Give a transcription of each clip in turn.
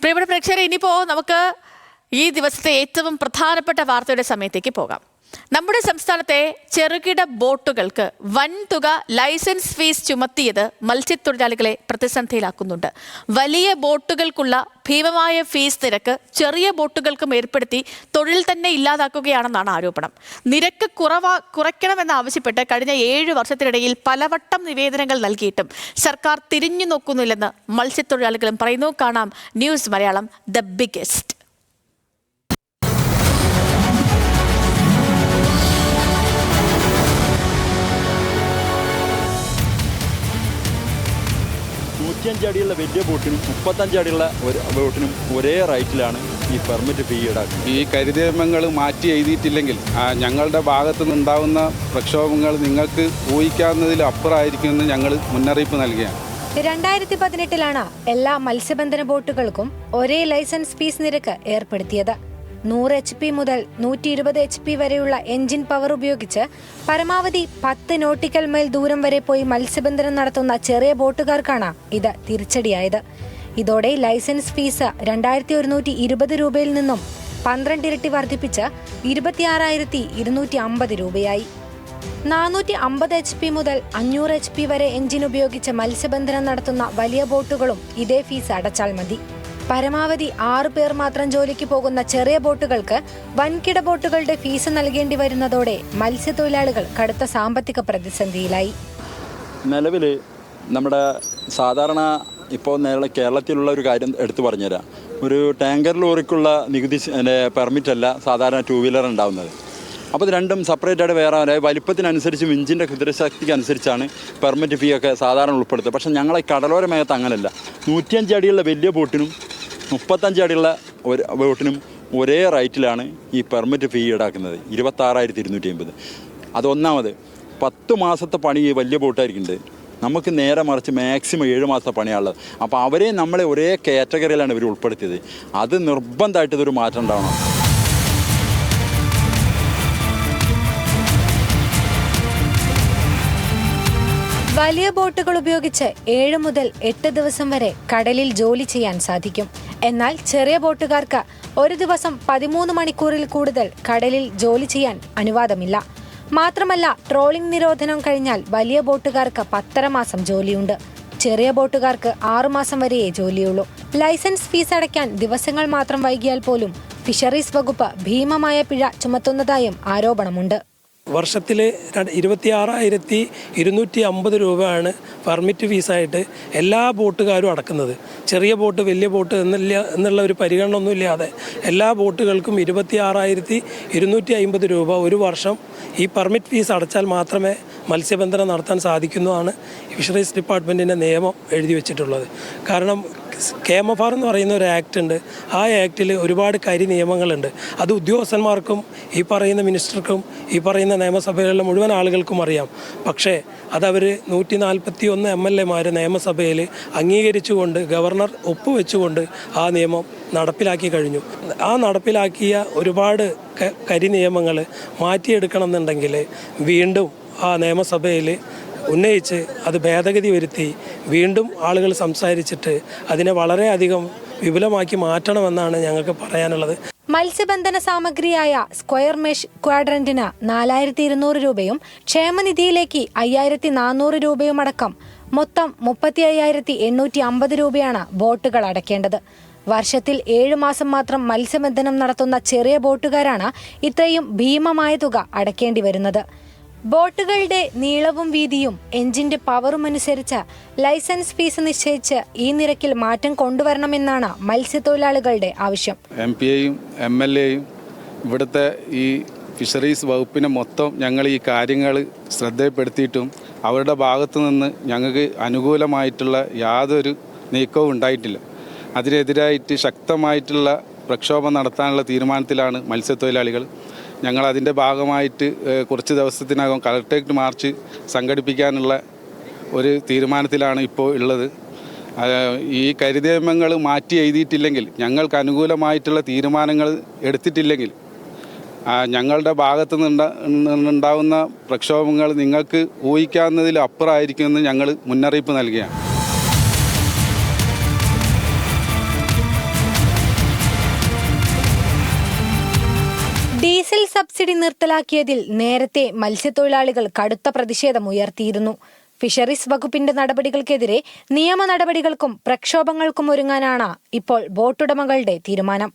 പ്രിയപ്പെട്ട പ്രേക്ഷകരെ, ഇനിയിപ്പോൾ നമുക്ക് ഈ ദിവസത്തെ ഏറ്റവും പ്രധാനപ്പെട്ട വാർത്തയുടെ സമയത്തേക്ക് പോകാം. നമ്മുടെ സംസ്ഥാനത്തെ ചെറുകിട ബോട്ടുകൾക്ക് വൻതുക ലൈസൻസ് ഫീസ് ചുമത്തിയത് മത്സ്യത്തൊഴിലാളികളെ പ്രതിസന്ധിയിലാക്കുന്നുണ്ട്. വലിയ ബോട്ടുകൾക്കുള്ള ഭീമമായ ഫീസ് നിരക്ക് ചെറിയ ബോട്ടുകൾക്കും ഏർപ്പെടുത്തി തൊഴിൽ തന്നെ ഇല്ലാതാക്കുകയാണെന്നാണ് ആരോപണം. നിരക്ക് കുറയ്ക്കണമെന്നാവശ്യപ്പെട്ട് കഴിഞ്ഞ 7 വർഷത്തിനിടയിൽ പലവട്ടം നിവേദനങ്ങൾ നൽകിയിട്ടും സർക്കാർ തിരിഞ്ഞു നോക്കുന്നില്ലെന്ന് മത്സ്യത്തൊഴിലാളികളും പറയുന്നു. കാണാം ന്യൂസ് മലയാളം ദ ബിഗ്ഗസ്റ്റ്. അടിയുള്ള വലിയ ബോട്ടിനും 35 അടിയുള്ള ബോട്ടിനും ഒരേ റേറ്റിലാണ് ഈ പെർമിറ്റ് ഫീ ഈടാക്കുന്നത്. ഈ കരിനിയമങ്ങൾ മാറ്റി എഴുതിയിട്ടില്ലെങ്കിൽ ഞങ്ങളുടെ ഭാഗത്തു നിന്നുണ്ടാകുന്ന പ്രക്ഷോഭങ്ങൾ നിങ്ങൾക്ക് ഊഹിക്കാവുന്നതിൽ അപ്പുറമായിരിക്കുമെന്ന് ഞങ്ങൾ മുന്നറിയിപ്പ് നൽകുകയാണ്. 2018 എല്ലാ മത്സ്യബന്ധന ബോട്ടുകൾക്കും ഒരേ ലൈസൻസ് ഫീസ് നിരക്ക് ഏർപ്പെടുത്തിയത്. 100 HP മുതൽ 120 HP വരെയുള്ള എഞ്ചിൻ പവർ ഉപയോഗിച്ച് പരമാവധി 10 നോട്ടിക്കൽ മൈൽ ദൂരം വരെ പോയി മത്സ്യബന്ധനം നടത്തുന്ന ചെറിയ ബോട്ടുകാർക്കാണ് ഇത് തിരിച്ചടിയായത്. ഇതോടെ ലൈസൻസ് ഫീസ് 2120 രൂപയിൽ നിന്നും 12 ഇരട്ടി വർദ്ധിപ്പിച്ച് 26,250 രൂപയായി. 450 HP മുതൽ 500 HP വരെ എഞ്ചിൻ ഉപയോഗിച്ച് മത്സ്യബന്ധനം നടത്തുന്ന വലിയ ബോട്ടുകളും ഇതേ ഫീസ് അടച്ചാൽ മതി. പരമാവധി 6 പേർ മാത്രം ജോലിക്ക് പോകുന്ന ചെറിയ ബോട്ടുകൾക്ക് വൻകിട ബോട്ടുകളുടെ ഫീസ് നൽകേണ്ടി വരുന്നതോടെ മത്സ്യത്തൊഴിലാളികൾ കടുത്ത സാമ്പത്തിക പ്രതിസന്ധിയിലായി. നിലവിൽ നമ്മുടെ സാധാരണ ഇപ്പോൾ കേരളത്തിലുള്ള ഒരു കാര്യം എടുത്തു പറഞ്ഞുതരാം. ഒരു ടാങ്കർ ലോറിക്കുള്ള നികുതി പെർമിറ്റ് അല്ല സാധാരണ 2 വീലർ ഉണ്ടാവുന്നത്. അപ്പോൾ ഇത് രണ്ടും സെപ്പറേറ്റായിട്ട് വേറെ വലിപ്പത്തിനനുസരിച്ചും ഇഞ്ചിൻ്റെ കുതിരശക്തിക്ക് അനുസരിച്ചാണ് പെർമിറ്റ് ഫീ ഒക്കെ സാധാരണ ഉൾപ്പെടുത്തുക. പക്ഷേ ഞങ്ങളെ കടലോര മേഖല അങ്ങനെയല്ല. 105 അടിയുള്ള വലിയ ബോട്ടിനും 35 അടിയുള്ള ഒരു ബോട്ടിനും ഒരേ റേറ്റിലാണ് ഈ പെർമിറ്റ് ഫീ ഈടാക്കുന്നത്, 26,250. അതൊന്നാമത് 10 മാസത്തെ പണി ഈ വലിയ ബോട്ടായിരിക്കുന്നുണ്ട്. നമുക്ക് നേരെ മറിച്ച് മാക്സിമം 7 മാസത്തെ പണിയാണുള്ളത്. അപ്പോൾ അവരെ നമ്മളെ ഒരേ കാറ്റഗറിയിലാണ് ഇവർ ഉൾപ്പെടുത്തിയത്. അത് നിർബന്ധമായിട്ട് ഇതൊരു മാറ്റം ഉണ്ടാവണം. വലിയ ബോട്ടുകൾ ഉപയോഗിച്ച് 7 മുതൽ 8 ദിവസം വരെ കടലിൽ ജോലി ചെയ്യാൻ സാധിക്കും. എന്നാൽ ചെറിയ ബോട്ടുകാർക്ക് ഒരു ദിവസം 13 മണിക്കൂറിൽ കൂടുതൽ കടലിൽ ജോലി ചെയ്യാൻ അനുവാദമില്ല. മാത്രമല്ല, ട്രോളിംഗ് നിരോധനം കഴിഞ്ഞാൽ വലിയ ബോട്ടുകാർക്ക് 10.5 മാസം ജോലിയുണ്ട്. ചെറിയ ബോട്ടുകാർക്ക് 6 മാസം വരെയേ ജോലിയുള്ളൂ. ലൈസൻസ് ഫീസ് അടയ്ക്കാൻ ദിവസങ്ങൾ മാത്രം വൈകിയാൽ പോലും ഫിഷറീസ് വകുപ്പ് ഭീമമായ പിഴ ചുമത്തുന്നതായും ആരോപണമുണ്ട്. വർഷത്തിൽ 26,250 രൂപയാണ് പെർമിറ്റ് ഫീസായിട്ട് എല്ലാ ബോട്ടുകാരും അടക്കുന്നത്. ചെറിയ ബോട്ട് വലിയ ബോട്ട് എന്നുള്ള ഒരു പരിഗണന ഒന്നുമില്ലാതെ എല്ലാ ബോട്ടുകൾക്കും 26,250 രൂപ ഒരു വർഷം ഈ പെർമിറ്റ് ഫീസ് അടച്ചാൽ മാത്രമേ മത്സ്യബന്ധനം നടത്താൻ സാധിക്കുന്നതാണ് ഫിഷറീസ് ഡിപ്പാർട്ട്മെൻറ്റിൻ്റെ നിയമം എഴുതി വെച്ചിട്ടുള്ളത്. കാരണം KMFR എന്ന് പറയുന്ന ഒരു ആക്ട് ഉണ്ട്. ആ ആക്റ്റിൽ ഒരുപാട് നിയമങ്ങളുണ്ട്. അത് ഉദ്യോഗസ്ഥന്മാർക്കും ഈ പറയുന്ന മിനിസ്റ്റർക്കും ഈ പറയുന്ന നിയമസഭയിലുള്ള മുഴുവൻ ആളുകൾക്കും അറിയാം. പക്ഷേ അതവർ 141 MLA നിയമസഭയിൽ അംഗീകരിച്ചുകൊണ്ട് ഗവർണർ ഒപ്പുവെച്ചുകൊണ്ട് ആ നിയമം നടപ്പിലാക്കി കഴിഞ്ഞു. ആ നടപ്പിലാക്കിയ ഒരുപാട് നിയമങ്ങൾ മാറ്റിയെടുക്കണം എന്നുണ്ടെങ്കിൽ വീണ്ടും ആ നിയമസഭയിൽ ഉന്നയിച്ച് അത് ഭേദഗതി വരുത്തി വീണ്ടും ആളുകൾ സംസാരിച്ചിട്ട് അതിനെ വളരെയധികം വിപുലമാക്കി മാറ്റണമെന്നാണ് ഞങ്ങൾക്ക് പറയാനുള്ളത്. മത്സ്യബന്ധന സാമഗ്രിയായ സ്ക്വയർ മെഷ് ക്വാഡ്രന്റിന് 4,200 രൂപയും ക്ഷേമനിധിയിലേക്ക് 5,400 രൂപയും അടക്കം മൊത്തം 35,850 രൂപയാണ് ബോട്ടുകൾ അടയ്ക്കേണ്ടത്. വർഷത്തിൽ 7 മാസം മാത്രം മത്സ്യബന്ധനം നടത്തുന്ന ചെറിയ ബോട്ടുകാരാണ് ഇത്രയും ഭീമമായ തുക അടയ്ക്കേണ്ടി വരുന്നത്. ബോട്ടുകളുടെ നീളവും വീതിയും എഞ്ചിന്റെ പവറും അനുസരിച്ച് ലൈസൻസ് ഫീസ് നിശ്ചയിച്ച് ഈ നിരക്കിൽ മാറ്റം കൊണ്ടുവരണമെന്നാണ് മത്സ്യത്തൊഴിലാളികളുടെ ആവശ്യം. MPയും MLAയും ഇവിടുത്തെ ഈ ഫിഷറീസ് വകുപ്പിനെ മൊത്തം ഞങ്ങൾ ഈ കാര്യങ്ങൾ ശ്രദ്ധയിൽപ്പെടുത്തിയിട്ടും അവരുടെ ഭാഗത്തു നിന്ന് ഞങ്ങൾക്ക് അനുകൂലമായിട്ടുള്ള യാതൊരു നീക്കവും ഉണ്ടായിട്ടില്ല. അതിനെതിരായിട്ട് ശക്തമായിട്ടുള്ള പ്രക്ഷോഭം നടത്താനുള്ള തീരുമാനത്തിലാണ് മത്സ്യത്തൊഴിലാളികൾ. ഞങ്ങൾ അതിൻ്റെ ഭാഗമായിട്ട് കുറച്ച് ദിവസത്തിനകം കളക്ടറേറ്റ് മാർച്ച് സംഘടിപ്പിക്കാനുള്ള ഒരു തീരുമാനത്തിലാണ് ഇപ്പോൾ ഉള്ളത്. ഈ കരിനിയമങ്ങൾ മാറ്റി എഴുതിയിട്ടില്ലെങ്കിൽ, ഞങ്ങൾക്ക് അനുകൂലമായിട്ടുള്ള തീരുമാനങ്ങൾ എടുത്തിട്ടില്ലെങ്കിൽ ഞങ്ങളുടെ ഭാഗത്തു നിന്നുണ്ടാവുന്ന പ്രക്ഷോഭങ്ങൾ നിങ്ങൾക്ക് ഊഹിക്കാവുന്നതിൽ അപ്പുറമായിരിക്കുമെന്ന് ഞങ്ങൾ മുന്നറിയിപ്പ് നൽകുകയാണ്. സബ്സിഡി നിർത്തലാക്കിയതിൽ നേരത്തെ മത്സ്യത്തൊഴിലാളികൾ കടുത്ത പ്രതിഷേധമുയർത്തിയിരുന്നു. ഫിഷറീസ് വകുപ്പിന്റെ നടപടികൾക്കെതിരെ നിയമ നടപടികൾക്കും പ്രക്ഷോഭങ്ങൾക്കും ഒരുങ്ങാനാണ് ഇപ്പോൾ ബോട്ടുടമകളുടെ തീരുമാനം.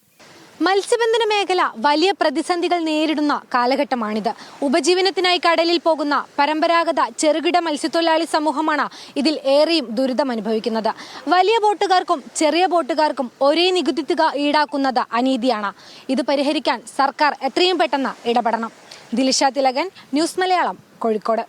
മത്സ്യബന്ധന മേഖല വലിയ പ്രതിസന്ധികൾ നേരിടുന്ന കാലഘട്ടമാണിത്. ഉപജീവനത്തിനായി കടലിൽ പോകുന്ന പരമ്പരാഗത ചെറുകിട മത്സ്യത്തൊഴിലാളി സമൂഹമാണ് ഇതിൽ ഏറെയും ദുരിതമനുഭവിക്കുന്നത്. വലിയ ബോട്ടുകാർക്കും ചെറിയ ബോട്ടുകാർക്കും ഒരേ നികുതി തുക ഈടാക്കുന്നത് അനീതിയാണ്. ഇത് പരിഹരിക്കാൻ സർക്കാർ എത്രയും പെട്ടെന്ന് ഇടപെടണം. ദിലിഷ തിലകൻ, ന്യൂസ് മലയാളം, കോഴിക്കോട്.